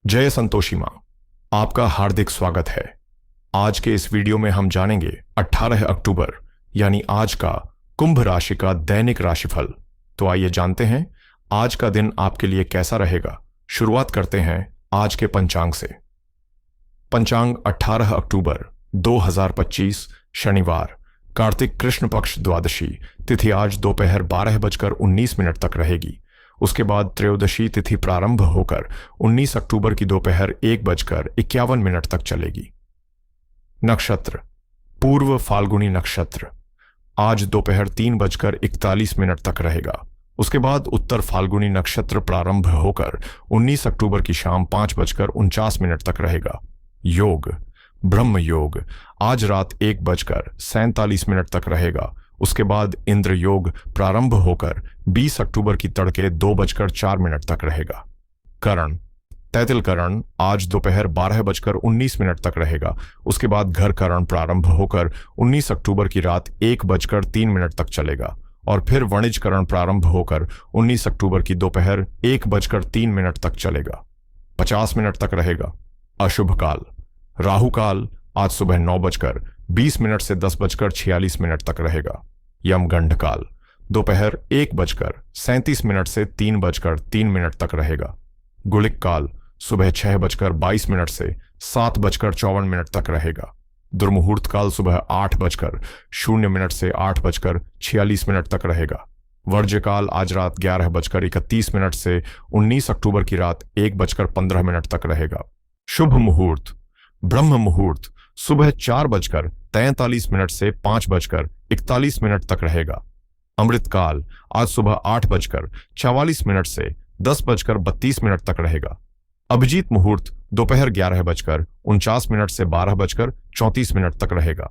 जय संतोषी माँ, आपका हार्दिक स्वागत है। आज के इस वीडियो में हम जानेंगे 18 अक्टूबर यानी आज का कुंभ राशि का दैनिक राशिफल। तो आइए जानते हैं आज का दिन आपके लिए कैसा रहेगा। शुरुआत करते हैं आज के पंचांग से। पंचांग 18 अक्टूबर 2025 शनिवार, कार्तिक कृष्ण पक्ष द्वादशी तिथि आज दोपहर 12:19 तक रहेगी। उसके बाद त्रयोदशी तिथि प्रारंभ होकर 19 अक्टूबर की दोपहर 1:51 तक चलेगी। नक्षत्र पूर्व फाल्गुनी नक्षत्र आज दोपहर 3:41 तक रहेगा। उसके बाद उत्तर फाल्गुनी नक्षत्र प्रारंभ होकर 19 अक्टूबर की शाम 5:49 तक रहेगा। योग ब्रह्म योग आज रात 1:47 तक रहेगा। उसके बाद इंद्र योग प्रारंभ होकर 20 अक्टूबर की तड़के 2:04 तक रहेगा। करण तैतिल करण आज दोपहर 12:19 तक रहेगा। उसके बाद घर करण प्रारंभ होकर 19 अक्टूबर की रात 1:03 तक चलेगा और फिर वणिज करण प्रारंभ होकर 19 अक्टूबर की दोपहर 1:03 तक चलेगा। 50 मिनट तक रहेगा। अशुभ काल राहु काल आज सुबह 9:20 से 10:46 तक रहेगा। यमगंड काल दोपहर 1:37 से 3:03 तक रहेगा। गुलिक काल सुबह 6:22 से 7:54 तक रहेगा। दुर्मुहूर्त काल सुबह 8:00 से 8:46 तक रहेगा। वर्ज्य काल आज रात 11:31 से 19 अक्टूबर की रात 1:15 तक रहेगा। शुभ मुहूर्त ब्रह्म मुहूर्त सुबह 4:43 से 5:41 तक रहेगा। अमृत काल आज सुबह 8:44 से 10:32 तक रहेगा। अभिजीत मुहूर्त दोपहर 11:49 से 12:34 तक रहेगा।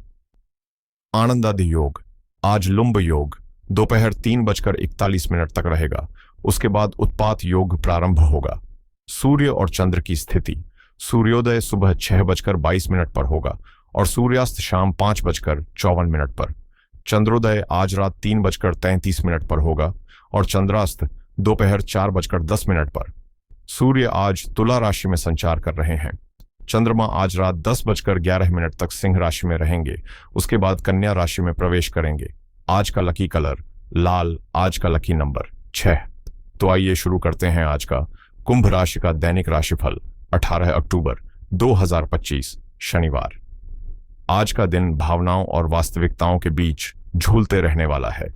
आनंदादि योग आज लुंब योग दोपहर 3:41 तक रहेगा। उसके बाद उत्पात योग प्रारंभ होगा। सूर्य और चंद्र की स्थिति सूर्योदय सुबह 6:22 पर होगा और सूर्यास्त शाम 5:54 पर। चंद्रोदय आज रात 3:33 पर होगा और चंद्रास्त दोपहर 4:10 पर। सूर्य आज तुला राशि में संचार कर रहे हैं। चंद्रमा आज रात 10:11 तक सिंह राशि में रहेंगे। उसके बाद कन्या राशि में प्रवेश करेंगे। आज का लकी कलर लाल, आज का लकी नंबर 6। तो आइए शुरू करते हैं आज का कुंभ राशि का दैनिक राशिफल 18 अक्टूबर 2025 शनिवार। आज का दिन भावनाओं और वास्तविकताओं के बीच झूलते रहने वाला है।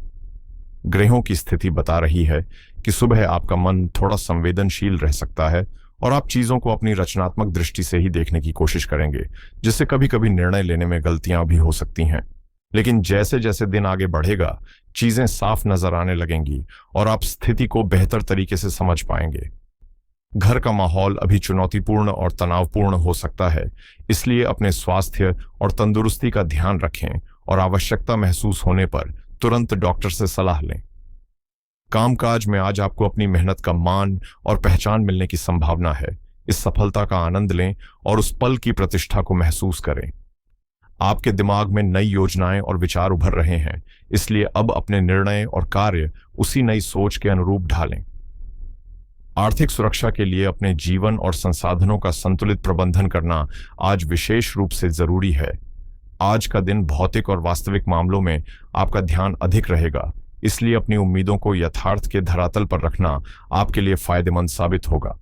ग्रहों की स्थिति बता रही है कि सुबह आपका मन थोड़ा संवेदनशील रह सकता है और आप चीजों को अपनी रचनात्मक दृष्टि से ही देखने की कोशिश करेंगे, जिससे कभी कभी निर्णय लेने में गलतियां भी हो सकती हैं। लेकिन जैसे जैसे दिन आगे बढ़ेगा, चीजें साफ नजर आने लगेंगी और आप स्थिति को बेहतर तरीके से समझ पाएंगे। घर का माहौल अभी चुनौतीपूर्ण और तनावपूर्ण हो सकता है, इसलिए अपने स्वास्थ्य और तंदुरुस्ती का ध्यान रखें और आवश्यकता महसूस होने पर तुरंत डॉक्टर से सलाह लें। कामकाज में आज आपको अपनी मेहनत का मान और पहचान मिलने की संभावना है। इस सफलता का आनंद लें और उस पल की प्रतिष्ठा को महसूस करें। आपके दिमाग में नई योजनाएं और विचार उभर रहे हैं, इसलिए अब अपने निर्णय और कार्य उसी नई सोच के अनुरूप ढालें। आर्थिक सुरक्षा के लिए अपने जीवन और संसाधनों का संतुलित प्रबंधन करना आज विशेष रूप से जरूरी है। आज का दिन भौतिक और वास्तविक मामलों में आपका ध्यान अधिक रहेगा, इसलिए अपनी उम्मीदों को यथार्थ के धरातल पर रखना आपके लिए फायदेमंद साबित होगा।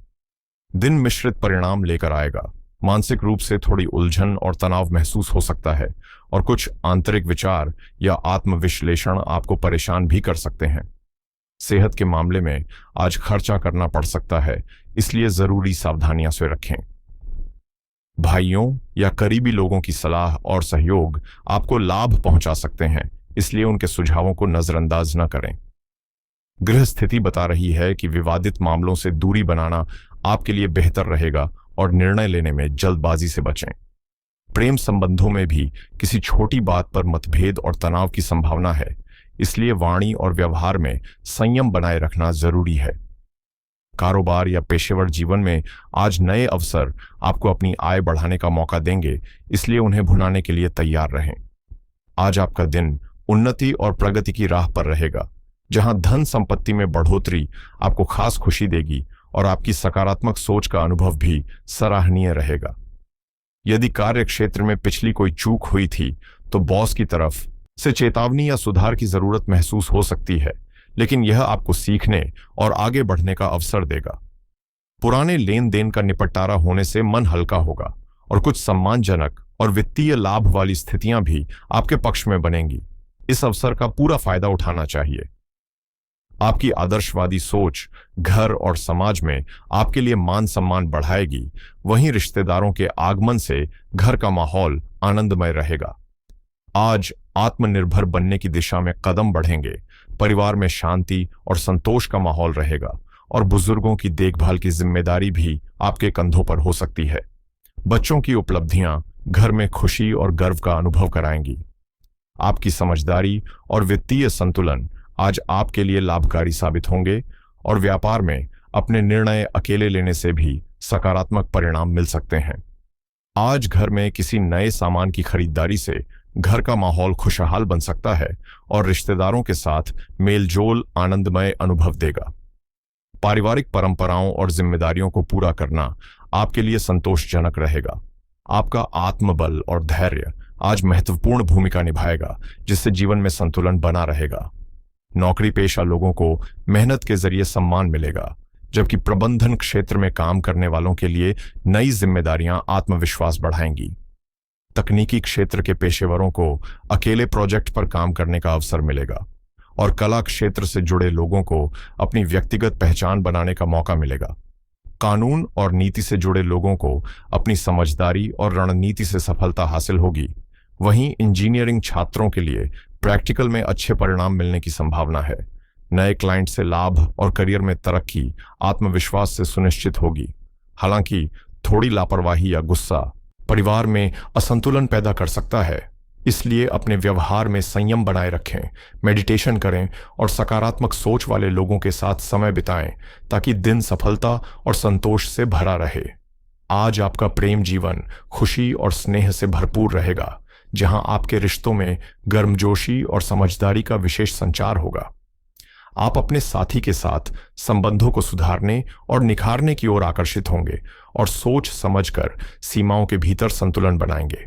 दिन मिश्रित परिणाम लेकर आएगा। मानसिक रूप से थोड़ी उलझन और तनाव महसूस हो सकता है और कुछ आंतरिक विचार या आत्मविश्लेषण आपको परेशान भी कर सकते हैं। सेहत के मामले में आज खर्चा करना पड़ सकता है, इसलिए जरूरी सावधानियां से रखें। भाइयों या करीबी लोगों की सलाह और सहयोग आपको लाभ पहुंचा सकते हैं, इसलिए उनके सुझावों को नजरअंदाज न करें। गृह स्थिति बता रही है कि विवादित मामलों से दूरी बनाना आपके लिए बेहतर रहेगा और निर्णय लेने में जल्दबाजी से बचें। प्रेम संबंधों में भी किसी छोटी बात पर मतभेद और तनाव की संभावना है, इसलिए वाणी और व्यवहार में संयम बनाए रखना जरूरी है। कारोबार या पेशेवर जीवन में आज नए अवसर आपको अपनी आय बढ़ाने का मौका देंगे, इसलिए उन्हें भुनाने के लिए तैयार रहें। आज आपका दिन उन्नति और प्रगति की राह पर रहेगा, जहां धन संपत्ति में बढ़ोतरी आपको खास खुशी देगी और आपकी सकारात्मक सोच का अनुभव भी सराहनीय रहेगा। यदि कार्य क्षेत्र में पिछली कोई चूक हुई थी तो बॉस की तरफ से चेतावनी या सुधार की जरूरत महसूस हो सकती है, लेकिन यह आपको सीखने और आगे बढ़ने का अवसर देगा। पुराने लेन देन का निपटारा होने से मन हल्का होगा और कुछ सम्मानजनक और वित्तीय लाभ वाली स्थितियां भी आपके पक्ष में बनेंगी। इस अवसर का पूरा फायदा उठाना चाहिए। आपकी आदर्शवादी सोच घर और समाज में आपके लिए मान सम्मान बढ़ाएगी। वहीं रिश्तेदारों के आगमन से घर का माहौल आनंदमय रहेगा। आज आत्मनिर्भर बनने की दिशा में कदम बढ़ेंगे। परिवार में शांति और संतोष का माहौल रहेगा और बुजुर्गों की देखभाल की जिम्मेदारी भी आपके कंधों पर हो सकती है। बच्चों की उपलब्धियां घर में खुशी और गर्व का अनुभव कराएंगी। आपकी समझदारी और वित्तीय संतुलन आज आपके लिए लाभकारी साबित होंगे और व्यापार में अपने निर्णय अकेले लेने से भी सकारात्मक परिणाम मिल सकते हैं। आज घर में किसी नए सामान की खरीदारी से घर का माहौल खुशहाल बन सकता है और रिश्तेदारों के साथ मेलजोल आनंदमय अनुभव देगा। पारिवारिक परंपराओं और जिम्मेदारियों को पूरा करना आपके लिए संतोषजनक रहेगा। आपका आत्मबल और धैर्य आज महत्वपूर्ण भूमिका निभाएगा, जिससे जीवन में संतुलन बना रहेगा। नौकरी पेशा लोगों को मेहनत के जरिए सम्मान मिलेगा, जबकि प्रबंधन क्षेत्र में काम करने वालों के लिए नई जिम्मेदारियां आत्मविश्वास बढ़ाएंगी। तकनीकी क्षेत्र के पेशेवरों को अकेले प्रोजेक्ट पर काम करने का अवसर मिलेगा और कला क्षेत्र से जुड़े लोगों को अपनी व्यक्तिगत पहचान बनाने का मौका मिलेगा। कानून और नीति से जुड़े लोगों को अपनी समझदारी और रणनीति से सफलता हासिल होगी। वहीं इंजीनियरिंग छात्रों के लिए प्रैक्टिकल में अच्छे परिणाम मिलने की संभावना है। नए क्लाइंट से लाभ और करियर में तरक्की आत्मविश्वास से सुनिश्चित होगी। हालांकि थोड़ी लापरवाही या गुस्सा परिवार में असंतुलन पैदा कर सकता है, इसलिए अपने व्यवहार में संयम बनाए रखें, मेडिटेशन करें और सकारात्मक सोच वाले लोगों के साथ समय बिताएं ताकि दिन सफलता और संतोष से भरा रहे। आज आपका प्रेम जीवन खुशी और स्नेह से भरपूर रहेगा, जहां आपके रिश्तों में गर्मजोशी और समझदारी का विशेष संचार होगा। आप अपने साथी के साथ संबंधों को सुधारने और निखारने की ओर आकर्षित होंगे और सोच समझकर सीमाओं के भीतर संतुलन बनाएंगे।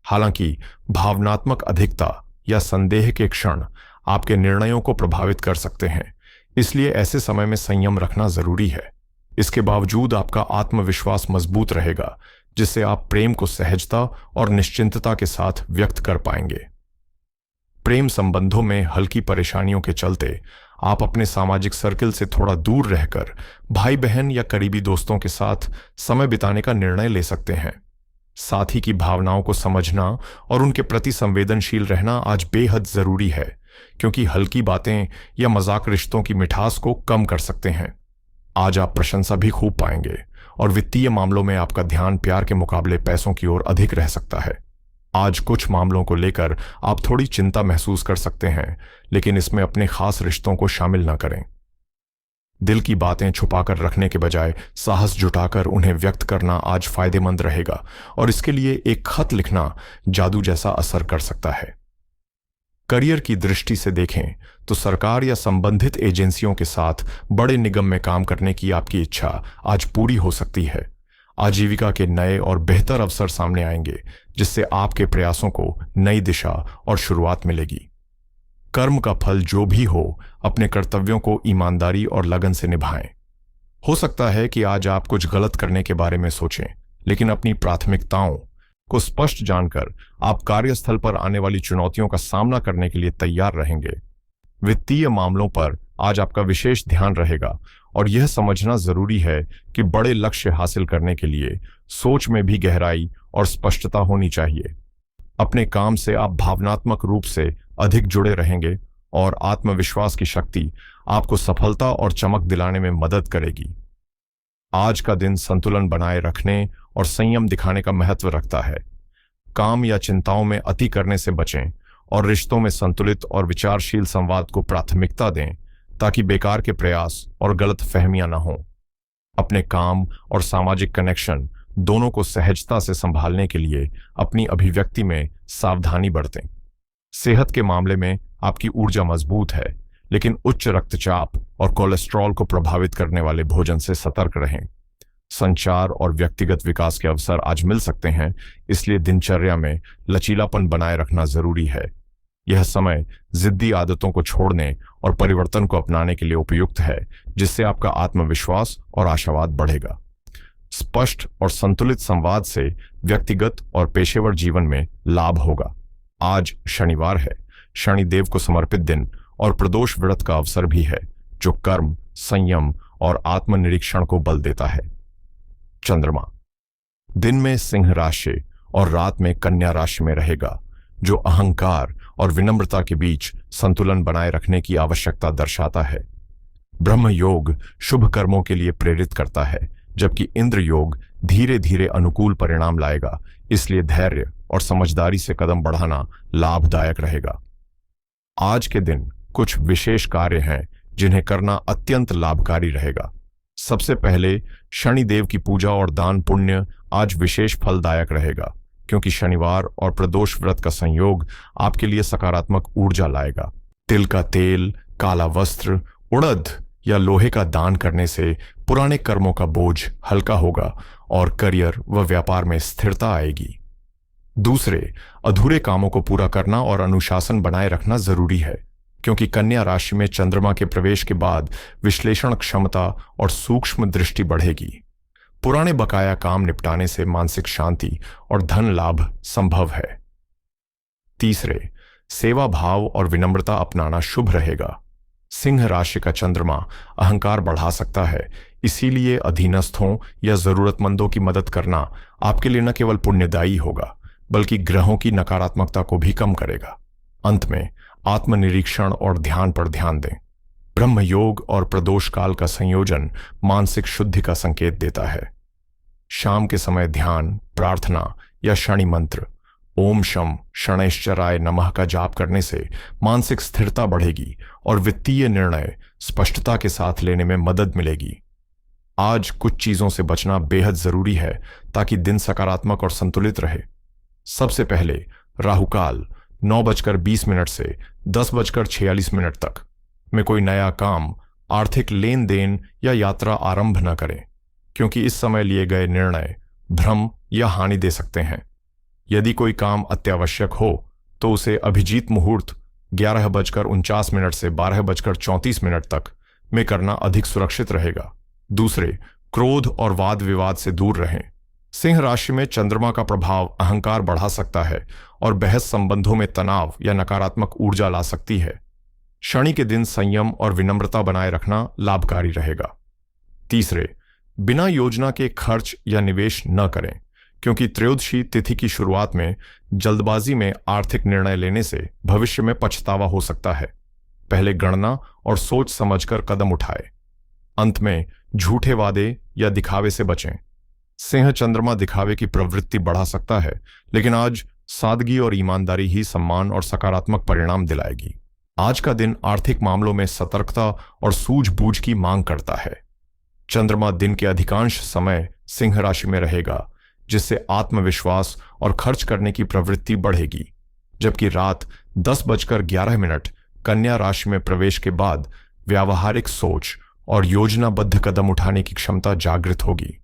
हालांकि भावनात्मक अधिकता या संदेह के क्षण आपके निर्णयों को प्रभावित कर सकते हैं, इसलिए ऐसे समय में संयम रखना जरूरी है। इसके बावजूद आपका आत्मविश्वास मजबूत रहेगा, जिससे आप प्रेम को सहजता और निश्चिंतता के साथ व्यक्त कर पाएंगे। प्रेम संबंधों में हल्की परेशानियों के चलते आप अपने सामाजिक सर्कल से थोड़ा दूर रहकर भाई बहन या करीबी दोस्तों के साथ समय बिताने का निर्णय ले सकते हैं। साथी की भावनाओं को समझना और उनके प्रति संवेदनशील रहना आज बेहद जरूरी है, क्योंकि हल्की बातें या मजाक रिश्तों की मिठास को कम कर सकते हैं। आज आप प्रशंसा भी खूब पाएंगे और वित्तीय मामलों में आपका ध्यान प्यार के मुकाबले पैसों की ओर अधिक रह सकता है। आज कुछ मामलों को लेकर आप थोड़ी चिंता महसूस कर सकते हैं, लेकिन इसमें अपने खास रिश्तों को शामिल न करें। दिल की बातें छुपाकर रखने के बजाय साहस जुटाकर उन्हें व्यक्त करना आज फायदेमंद रहेगा और इसके लिए एक खत लिखना जादू जैसा असर कर सकता है। करियर की दृष्टि से देखें तो सरकार या संबंधित एजेंसियों के साथ बड़े निगम में काम करने की आपकी इच्छा आज पूरी हो सकती है। आजीविका के नए और बेहतर अवसर सामने आएंगे, जिससे आपके प्रयासों को नई दिशा और शुरुआत मिलेगी। कर्म का फल जो भी हो, अपने कर्तव्यों को ईमानदारी और लगन से निभाएं। हो सकता है कि आज आप कुछ गलत करने के बारे में सोचें, लेकिन अपनी प्राथमिकताओं को स्पष्ट जानकर आप कार्यस्थल पर आने वाली चुनौतियों का सामना करने के लिए तैयार रहेंगे। वित्तीय मामलों पर आज आपका विशेष ध्यान रहेगा और यह समझना जरूरी है कि बड़े लक्ष्य हासिल करने के लिए सोच में भी गहराई और स्पष्टता होनी चाहिए। अपने काम से आप भावनात्मक रूप से अधिक जुड़े रहेंगे और आत्मविश्वास की शक्ति आपको सफलता और चमक दिलाने में मदद करेगी। आज का दिन संतुलन बनाए रखने और संयम दिखाने का महत्व रखता है। काम या चिंताओं में अति करने से बचें और रिश्तों में संतुलित और विचारशील संवाद को प्राथमिकता दें, ताकि बेकार के प्रयास और गलत फहमियां न हों। अपने काम और सामाजिक कनेक्शन दोनों को सहजता से संभालने के लिए अपनी अभिव्यक्ति में सावधानी बरतें। सेहत के मामले में आपकी ऊर्जा मजबूत है, लेकिन उच्च रक्तचाप और कोलेस्ट्रॉल को प्रभावित करने वाले भोजन से सतर्क रहें। संचार और व्यक्तिगत विकास के अवसर आज मिल सकते हैं, इसलिए दिनचर्या में लचीलापन बनाए रखना जरूरी है। यह समय जिद्दी आदतों को छोड़ने और परिवर्तन को अपनाने के लिए उपयुक्त है, जिससे आपका आत्मविश्वास और आशावाद बढ़ेगा। स्पष्ट और संतुलित संवाद से व्यक्तिगत और पेशेवर जीवन में लाभ होगा। आज शनिवार है, शनिदेव को समर्पित दिन और प्रदोष व्रत का अवसर भी है, जो कर्म, संयम और आत्मनिरीक्षण को बल देता है। चंद्रमा दिन में सिंह राशि और रात में कन्या राशि में रहेगा, जो अहंकार और विनम्रता के बीच संतुलन बनाए रखने की आवश्यकता दर्शाता है। ब्रह्म योग शुभ कर्मों के लिए प्रेरित करता है, जबकि इंद्र योग धीरे धीरे अनुकूल परिणाम लाएगा, इसलिए धैर्य और समझदारी से कदम बढ़ाना लाभदायक रहेगा। आज के दिन कुछ विशेष कार्य हैं जिन्हें करना अत्यंत लाभकारी रहेगा। सबसे पहले शनिदेव की पूजा और दान पुण्य आज विशेष फलदायक रहेगा, क्योंकि शनिवार और प्रदोष व्रत का संयोग आपके लिए सकारात्मक ऊर्जा लाएगा। तिल का तेल, काला वस्त्र, उड़द या लोहे का दान करने से पुराने कर्मों का बोझ हल्का होगा और करियर व व्यापार में स्थिरता आएगी। दूसरे, अधूरे कामों को पूरा करना और अनुशासन बनाए रखना जरूरी है, क्योंकि कन्या राशि में चंद्रमा के प्रवेश के बाद विश्लेषण क्षमता और सूक्ष्म दृष्टि बढ़ेगी। पुराने बकाया काम निपटाने से मानसिक शांति और धन लाभ संभव है। तीसरे, सेवा भाव और विनम्रता अपनाना शुभ रहेगा। सिंह राशि का चंद्रमा अहंकार बढ़ा सकता है, इसीलिए अधीनस्थों या जरूरतमंदों की मदद करना आपके लिए न केवल पुण्यदायी होगा, बल्कि ग्रहों की नकारात्मकता को भी कम करेगा। अंत में आत्मनिरीक्षण और ध्यान पर ध्यान दें। ब्रह्म योग और प्रदोष काल का संयोजन मानसिक शुद्धि का संकेत देता है। शाम के समय ध्यान, प्रार्थना या शनि मंत्र ओम शम शनैश्चराय नमः का जाप करने से मानसिक स्थिरता बढ़ेगी और वित्तीय निर्णय स्पष्टता के साथ लेने में मदद मिलेगी। आज कुछ चीजों से बचना बेहद जरूरी है ताकि दिन सकारात्मक और संतुलित रहे। सबसे पहले राहुकाल 9:20 से 10:46 तक में कोई नया काम, आर्थिक लेन देन या यात्रा आरंभ न करें, क्योंकि इस समय लिए गए निर्णय भ्रम या हानि दे सकते हैं। यदि कोई काम अत्यावश्यक हो तो उसे अभिजीत मुहूर्त 11:49 से 12:34 तक में करना अधिक सुरक्षित रहेगा। दूसरे, क्रोध और वाद विवाद से दूर रहें। सिंह राशि में चंद्रमा का प्रभाव अहंकार बढ़ा सकता है और बहस संबंधों में तनाव या नकारात्मक ऊर्जा ला सकती है। शनि के दिन संयम और विनम्रता बनाए रखना लाभकारी रहेगा। तीसरे, बिना योजना के खर्च या निवेश न करें, क्योंकि त्रयोदशी तिथि की शुरुआत में जल्दबाजी में आर्थिक निर्णय लेने से भविष्य में पछतावा हो सकता है। पहले गणना और सोच समझकर कदम उठाएं। अंत में झूठे वादे या दिखावे से बचें। सिंह चंद्रमा दिखावे की प्रवृत्ति बढ़ा सकता है, लेकिन आज सादगी और ईमानदारी ही सम्मान और सकारात्मक परिणाम दिलाएगी। आज का दिन आर्थिक मामलों में सतर्कता और सूझबूझ की मांग करता है। चंद्रमा दिन के अधिकांश समय सिंह राशि में रहेगा, जिससे आत्मविश्वास और खर्च करने की प्रवृत्ति बढ़ेगी, जबकि रात 10:11 कन्या राशि में प्रवेश के बाद व्यावहारिक सोच और योजनाबद्ध कदम उठाने की क्षमता जागृत होगी।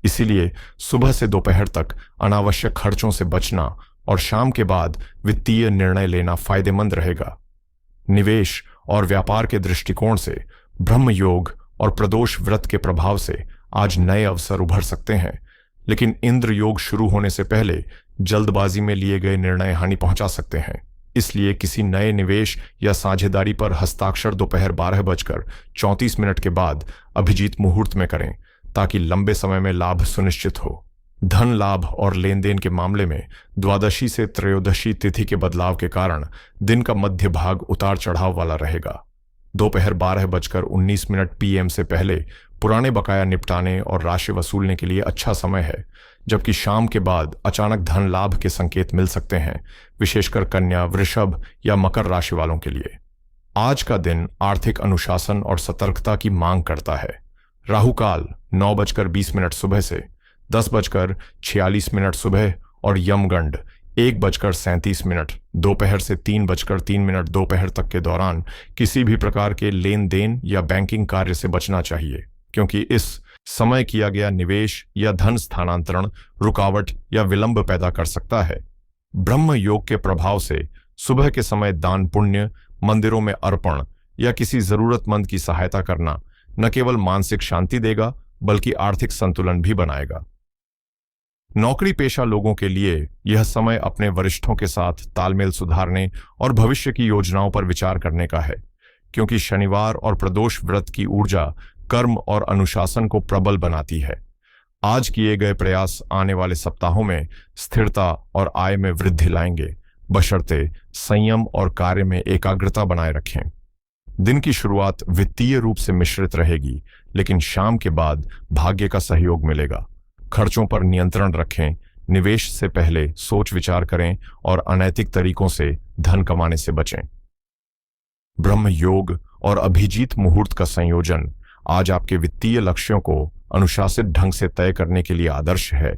इसीलिए सुबह से दोपहर तक अनावश्यक खर्चों से बचना और शाम के बाद वित्तीय निर्णय लेना फायदेमंद रहेगा। निवेश और व्यापार के दृष्टिकोण से ब्रह्म योग और प्रदोष व्रत के प्रभाव से आज नए अवसर उभर सकते हैं, लेकिन इंद्र योग शुरू होने से पहले जल्दबाजी में लिए गए निर्णय हानि पहुंचा सकते हैं। इसलिए किसी नए निवेश या साझेदारी पर हस्ताक्षर दोपहर 12:34 के बाद अभिजीत मुहूर्त में करें, ताकि लंबे समय में लाभ सुनिश्चित हो। धन लाभ और लेन देन के मामले में द्वादशी से त्रयोदशी तिथि के बदलाव के कारण दिन का मध्य भाग उतार चढ़ाव वाला रहेगा। दोपहर 12:19 PM से पहले पुराने बकाया निपटाने और राशि वसूलने के लिए अच्छा समय है, जबकि शाम के बाद अचानक धन लाभ के संकेत मिल सकते हैं, विशेषकर कन्या, वृषभ या मकर राशि वालों के लिए। आज का दिन आर्थिक अनुशासन और सतर्कता की मांग करता है। राहुकाल 9:20 सुबह से 10:46 सुबह और यमगंड 1:37 दोपहर से 3:03 दोपहर तक के दौरान किसी भी प्रकार के लेन देन या बैंकिंग कार्य से बचना चाहिए, क्योंकि इस समय किया गया निवेश या धन स्थानांतरण रुकावट या विलंब पैदा कर सकता है। ब्रह्म योग के प्रभाव से सुबह के समय दान पुण्य, मंदिरों में अर्पण या किसी जरूरतमंद की सहायता करना न केवल मानसिक शांति देगा बल्कि आर्थिक संतुलन भी बनाएगा। नौकरी पेशा लोगों के लिए यह समय अपने वरिष्ठों के साथ तालमेल सुधारने और भविष्य की योजनाओं पर विचार करने का है, क्योंकि शनिवार और प्रदोष व्रत की ऊर्जा कर्म और अनुशासन को प्रबल बनाती है। आज किए गए प्रयास आने वाले सप्ताहों में स्थिरता और आय में वृद्धि लाएंगे, बशर्ते संयम और कार्य में एकाग्रता बनाए रखें। दिन की शुरुआत वित्तीय रूप से मिश्रित रहेगी, लेकिन शाम के बाद भाग्य का सहयोग मिलेगा। खर्चों पर नियंत्रण रखें, निवेश से पहले सोच विचार करें और अनैतिक तरीकों से धन कमाने से बचें। ब्रह्म योग और अभिजीत मुहूर्त का संयोजन आज आपके वित्तीय लक्ष्यों को अनुशासित ढंग से तय करने के लिए आदर्श है।